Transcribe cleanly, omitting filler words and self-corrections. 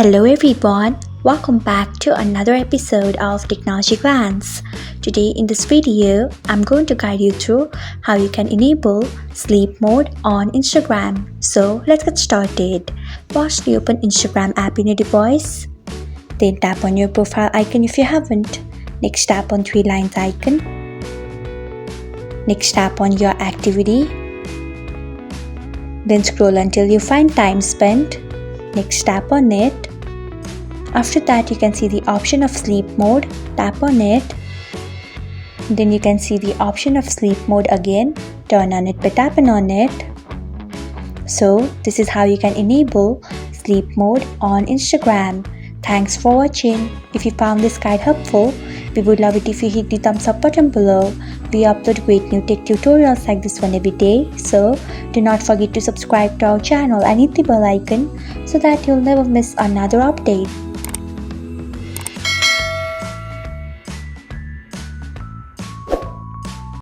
Hello everyone, welcome back to another episode of Technologyglance. Today in this video, I'm going to guide you through how you can enable sleep mode on Instagram. So let's get started. Firstly, open Instagram app in your device. Then tap on your profile icon if you haven't. Next tap on three lines icon. Next tap on your activity. Then scroll until you find time spent. Next tap on it. After that you can see the option of sleep mode. Tap on it. Then you can see the option of sleep mode again. Turn on it by tapping on it. So this is how you can enable sleep mode on Instagram. Thanks for watching. If you found this guide helpful, we would love it if you hit the thumbs up button below. We upload great new tech tutorials like this one every day, so do not forget to subscribe to our channel and hit the bell icon so that you'll never miss another update.